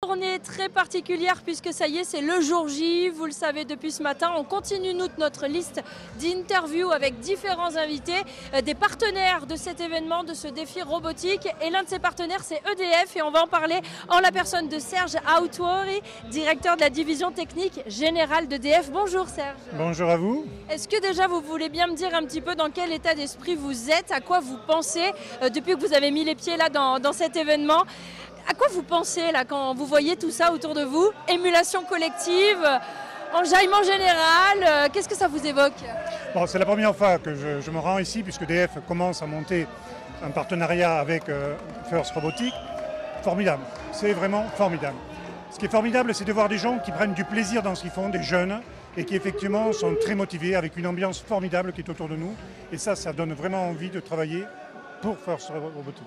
journée très particulière puisque ça y est, c'est le jour J, vous le savez depuis ce matin. On continue notre liste d'interviews avec différents invités, des partenaires de cet événement, de ce défi robotique. Et l'un de ces partenaires, c'est EDF et on va en parler en la personne de Serge Aoutouri, directeur de la division technique générale d'EDF. Bonjour Serge. Bonjour à vous. Est-ce que déjà vous voulez bien me dire un petit peu dans quel état d'esprit vous êtes, à quoi vous pensez depuis que vous avez mis les pieds là dans cet événement? À quoi vous pensez là quand vous voyez tout ça autour de vous? Émulation collective, enjaillement général, qu'est-ce que ça vous évoque? Bon, c'est la première fois que je me rends ici puisque EDF commence à monter un partenariat avec First Robotics. Formidable, c'est vraiment formidable. Ce qui est formidable, c'est de voir des gens qui prennent du plaisir dans ce qu'ils font, des jeunes, et qui effectivement sont très motivés avec une ambiance formidable qui est autour de nous. Et ça donne vraiment envie de travailler pour First Robotics.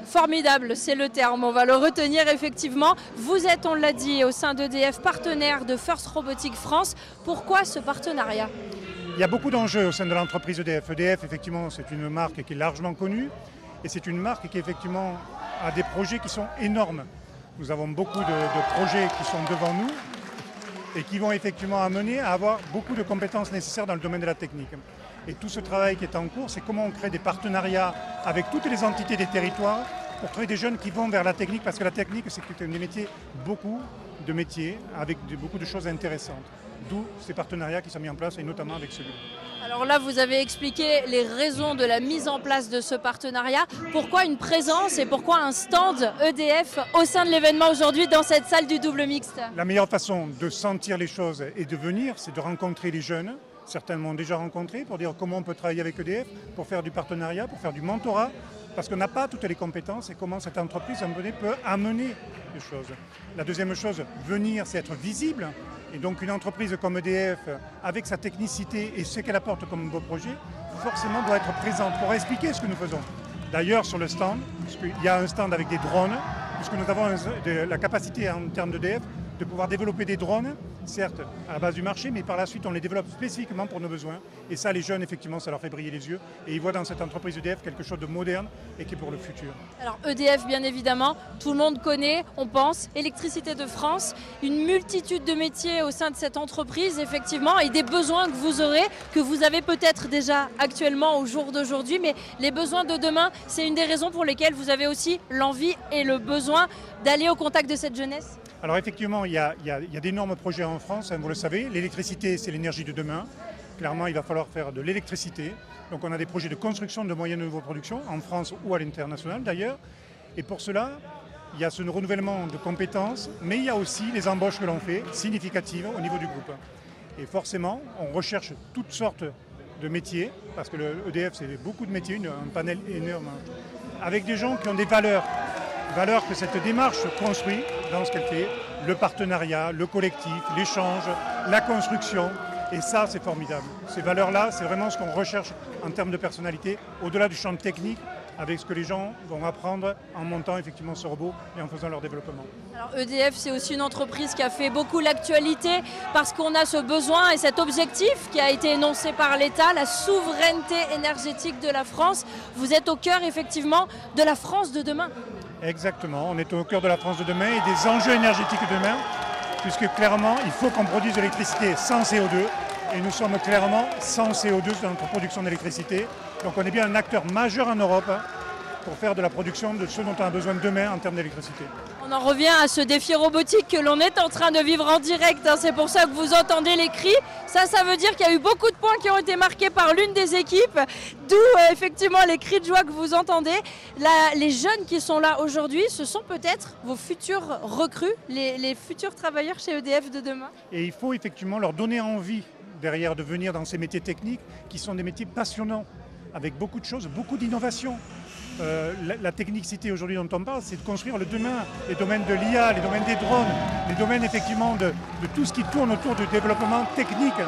Formidable, c'est le terme, on va le retenir effectivement. Vous êtes, on l'a dit, au sein d'EDF, partenaire de First Robotics France. Pourquoi ce partenariat? Il y a beaucoup d'enjeux au sein de l'entreprise EDF. EDF, effectivement, c'est une marque qui est largement connue et c'est une marque qui, effectivement, a des projets qui sont énormes. Nous avons beaucoup de projets qui sont devant nous et qui vont effectivement amener à avoir beaucoup de compétences nécessaires dans le domaine de la technique. Et tout ce travail qui est en cours, c'est comment on crée des partenariats avec toutes les entités des territoires pour trouver des jeunes qui vont vers la technique, parce que la technique, c'est des métiers, beaucoup de métiers, avec beaucoup de choses intéressantes. D'où ces partenariats qui sont mis en place, et notamment avec celui-là. Alors là, vous avez expliqué les raisons de la mise en place de ce partenariat. Pourquoi une présence et pourquoi un stand EDF au sein de l'événement aujourd'hui dans cette salle du double mixte? La meilleure façon de sentir les choses et de venir, c'est de rencontrer les jeunes. Certains m'ont déjà rencontré pour dire comment on peut travailler avec EDF, pour faire du partenariat, pour faire du mentorat, parce qu'on n'a pas toutes les compétences et comment cette entreprise peut amener les choses. La deuxième chose, venir, c'est être visible. Et donc une entreprise comme EDF, avec sa technicité et ce qu'elle apporte comme beau projet, forcément doit être présente pour expliquer ce que nous faisons. D'ailleurs, sur le stand, il y a un stand avec des drones, puisque nous avons la capacité en termes d'EDF de pouvoir développer des drones, certes à la base du marché, mais par la suite on les développe spécifiquement pour nos besoins. Et ça, les jeunes, effectivement, ça leur fait briller les yeux. Et ils voient dans cette entreprise EDF quelque chose de moderne et qui est pour le futur. Alors EDF, bien évidemment, tout le monde connaît, on pense, Électricité de France, une multitude de métiers au sein de cette entreprise, effectivement, et des besoins que vous aurez, que vous avez peut-être déjà actuellement au jour d'aujourd'hui, mais les besoins de demain, c'est une des raisons pour lesquelles vous avez aussi l'envie et le besoin d'aller au contact de cette jeunesse? Alors effectivement, il y a d'énormes projets en France, vous le savez. L'électricité, c'est l'énergie de demain. Clairement, il va falloir faire de l'électricité. Donc on a des projets de construction de moyennes et nouvelles productions, en France ou à l'international d'ailleurs. Et pour cela, il y a ce renouvellement de compétences, mais il y a aussi les embauches que l'on fait, significatives au niveau du groupe. Et forcément, on recherche toutes sortes de métiers, parce que le EDF, c'est beaucoup de métiers, un panel énorme, avec des gens qui ont des valeurs que cette démarche construit dans ce qu'elle fait, le partenariat, le collectif, l'échange, la construction. Et ça, c'est formidable. Ces valeurs-là, c'est vraiment ce qu'on recherche en termes de personnalité, au-delà du champ technique, avec ce que les gens vont apprendre en montant effectivement ce robot et en faisant leur développement. Alors EDF, c'est aussi une entreprise qui a fait beaucoup l'actualité parce qu'on a ce besoin et cet objectif qui a été énoncé par l'État, la souveraineté énergétique de la France. Vous êtes au cœur effectivement de la France de demain. Exactement, on est au cœur de la France de demain et des enjeux énergétiques de demain, puisque clairement, il faut qu'on produise de l'électricité sans CO2, et nous sommes clairement sans CO2 dans notre production d'électricité. Donc on est bien un acteur majeur en Europe pour faire de la production de ce dont on a besoin demain en termes d'électricité. On en revient à ce défi robotique que l'on est en train de vivre en direct, c'est pour ça que vous entendez les cris. Ça veut dire qu'il y a eu beaucoup de points qui ont été marqués par l'une des équipes, d'où effectivement les cris de joie que vous entendez. Les jeunes qui sont là aujourd'hui, ce sont peut-être vos futurs recrues, les futurs travailleurs chez EDF de demain. Et il faut effectivement leur donner envie derrière de venir dans ces métiers techniques qui sont des métiers passionnants, avec beaucoup de choses, beaucoup d'innovations. La technicité aujourd'hui dont on parle, c'est de construire le demain, les domaines de l'IA, les domaines des drones, les domaines effectivement de tout ce qui tourne autour du développement technique.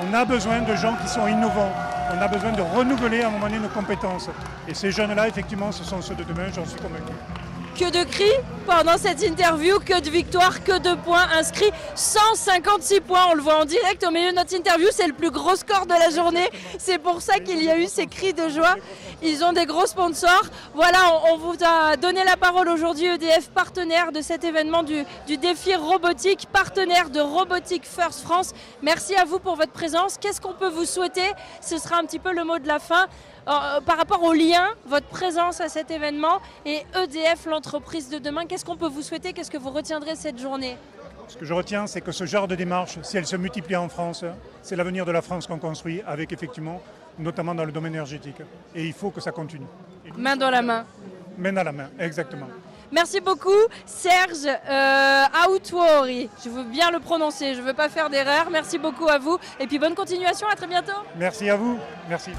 On a besoin de gens qui sont innovants, on a besoin de renouveler à un moment donné nos compétences. Et ces jeunes-là, effectivement, ce sont ceux de demain, j'en suis convaincu. Que de cris pendant cette interview, que de victoires, que de points inscrits. 156 points, on le voit en direct au milieu de notre interview, c'est le plus gros score de la journée. C'est pour ça qu'il y a eu ces cris de joie. Ils ont des gros sponsors. Voilà, on vous a donné la parole aujourd'hui, EDF, partenaire de cet événement du défi robotique, partenaire de Robotic First France. Merci à vous pour votre présence. Qu'est-ce qu'on peut vous souhaiter? Ce sera un petit peu le mot de la fin. Par rapport au lien, votre présence à cet événement et EDF, l'entreprise de demain, qu'est-ce qu'on peut vous souhaiter? Qu'est-ce que vous retiendrez de cette journée? Ce que je retiens, c'est que ce genre de démarche, si elle se multiplie en France, c'est l'avenir de la France qu'on construit avec effectivement, notamment dans le domaine énergétique. Et il faut que ça continue. Main dans la main. Main dans la main, exactement. Merci beaucoup Serge Aoutouri. Je veux bien le prononcer, je ne veux pas faire d'erreur. Merci beaucoup à vous et puis bonne continuation, à très bientôt. Merci à vous, merci.